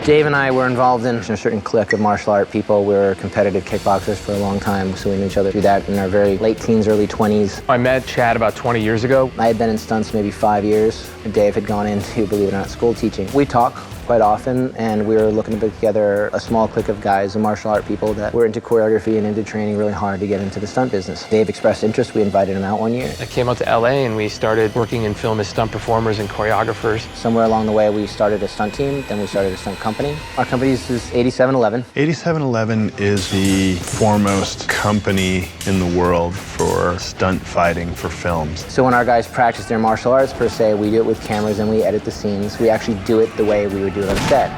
Dave and I were involved in a certain clique of martial art people. We were competitive kickboxers for a long time, so we knew each other through that in our very late teens, early 20s. I met Chad about 20 years ago. I had been in stunts maybe 5 years. Dave had gone into, believe it or not, school teaching. We talk quite often, and we were looking to put together a small clique of guys, and martial art people that were into choreography and into training really hard to get into the stunt business. Dave expressed interest. We invited him out one year. I came out to LA and we started working in film as stunt performers and choreographers. Somewhere along the way, we started a stunt team, then we started a stunt company. Our company is 8711. 8711 is the foremost company in the world for stunt fighting for films. So when our guys practice their martial arts, per se, we do it with cameras and we edit the scenes. We actually do it the way we would do it on set.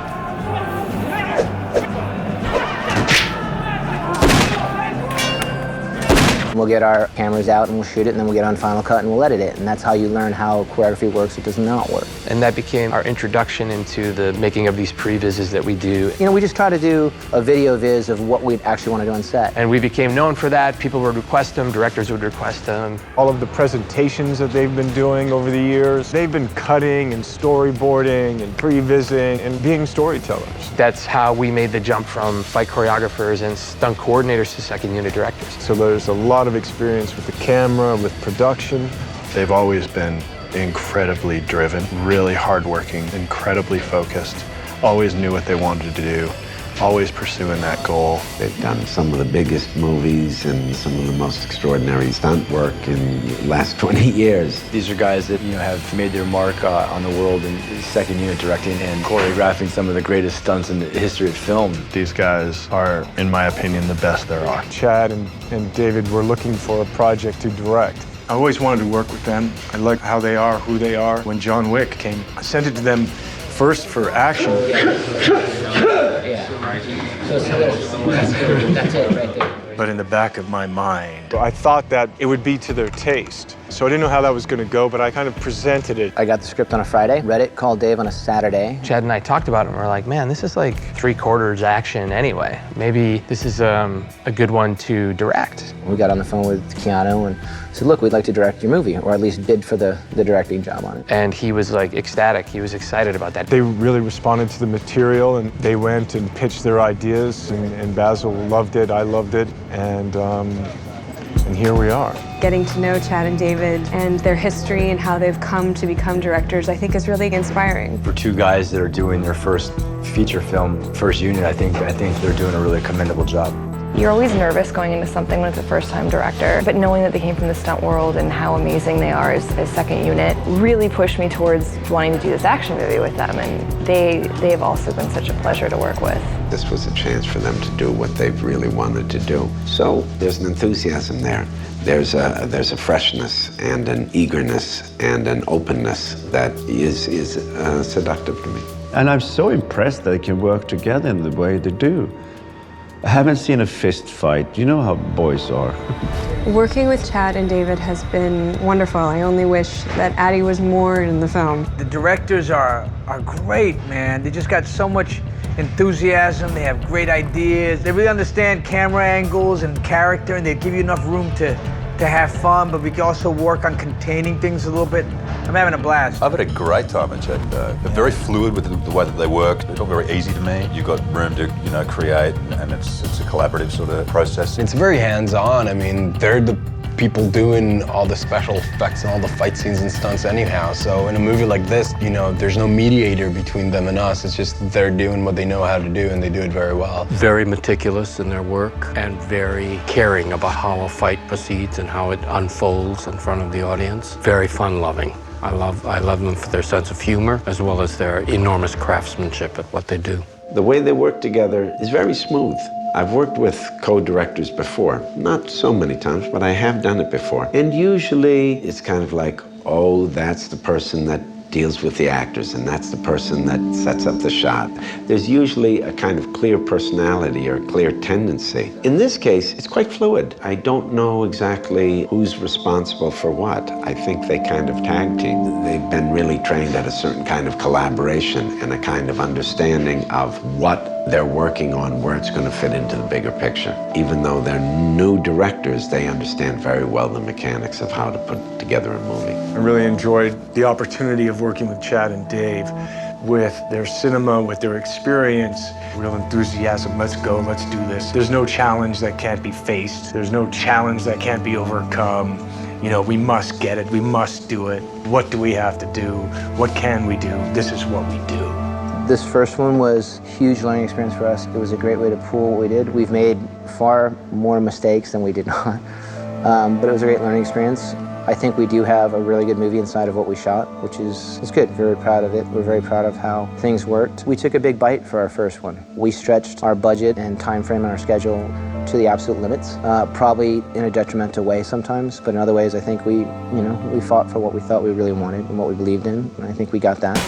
We'll get our cameras out and we'll shoot it, and then we'll get on Final Cut and we'll edit it. And that's how you learn how choreography works. It does not work. And that became our introduction into the making of these pre-vises that we do. You know, we just try to do a video viz of what we actually want to do on set. And we became known for that. People would request them, directors would request them. All of the presentations that they've been doing over the years, they've been cutting and storyboarding and pre-vising and being storytellers. That's how we made the jump from fight choreographers and stunt coordinators to second unit directors. So there's a lot of experience with the camera, with production. They've always been incredibly driven, really hardworking, incredibly focused, always knew what they wanted to do, always pursuing that goal. They've done some of the biggest movies and some of the most extraordinary stunt work in the last 20 years. These are guys that, have made their mark on the world in second unit directing and choreographing some of the greatest stunts in the history of film. These guys are, in my opinion, the best there are. Chad and David were looking for a project to direct. I always wanted to work with them. I like how they are, who they are. When John Wick came, I sent it to them first for action. That's it right there. But in the back of my mind, I thought that it would be to their taste. So I didn't know how that was going to go, but I kind of presented it. I got the script on a Friday, read it, called Dave on a Saturday. Chad and I talked about it and we're like, man, this is like 3/4 action anyway. Maybe this is a good one to direct. We got on the phone with Keanu and said, look, we'd like to direct your movie, or at least bid for the directing job on it. And he was like ecstatic. He was excited about that. They really responded to the material, and they went and pitched their ideas, and Basil loved it, I loved it, and here we are. Getting to know Chad and David and their history and how they've come to become directors, I think is really inspiring. For two guys that are doing their first feature film, first unit, I think they're doing a really commendable job. You're always nervous going into something when it's a first-time director, but knowing that they came from the stunt world and how amazing they are as second unit really pushed me towards wanting to do this action movie with them, and they have also been such a pleasure to work with. This was a chance for them to do what they've really wanted to do. So there's an enthusiasm there. There's a freshness and an eagerness and an openness that is seductive to me. And I'm so impressed that they can work together in the way they do. I haven't seen a fist fight. You know how boys are. Working with Chad and David has been wonderful. I only wish that Addie was more in the film. The directors are great, man. They just got so much enthusiasm. They have great ideas. They really understand camera angles and character, and they give you enough room to have fun, but we can also work on containing things a little bit. I'm having a blast. I've had a great time at Chad. They're very fluid with the way that they work. It's all very easy to me. You've got room to, create, and it's a collaborative sort of process. It's very hands-on. I mean, they're the people doing all the special effects and all the fight scenes and stunts anyhow. So in a movie like this, there's no mediator between them and us. It's just they're doing what they know how to do, and they do it very well. Very meticulous in their work and very caring about how a fight proceeds and how it unfolds in front of the audience. Very fun-loving. I love them for their sense of humor as well as their enormous craftsmanship at what they do. The way they work together is very smooth. I've worked with co-directors before, not so many times, but I have done it before. And usually it's kind of like, oh, that's the person that deals with the actors, and that's the person that sets up the shot. There's usually a kind of clear personality or clear tendency. In this case, it's quite fluid. I don't know exactly who's responsible for what. I think they kind of tag team. They've been really trained at a certain kind of collaboration and a kind of understanding of what they're working on, where it's going to fit into the bigger picture. Even though they're new directors, they understand very well the mechanics of how to put together a movie. I really enjoyed the opportunity of working with Chad and Dave. with their cinema, with their experience, real enthusiasm. Let's go, let's do this. There's no challenge that can't be faced. There's no challenge that can't be overcome. You know, we must get it, we must do it. What do we have to do? What can we do? This is what we do. This first one was a huge learning experience for us. It was a great way to pool what we did. We've made far more mistakes than we did not, but it was a great learning experience. I think we do have a really good movie inside of what we shot, which is good. Very proud of it. We're very proud of how things worked. We took a big bite for our first one. We stretched our budget and time frame and our schedule to the absolute limits, probably in a detrimental way sometimes, but in other ways I think we fought for what we thought we really wanted and what we believed in, and I think we got that.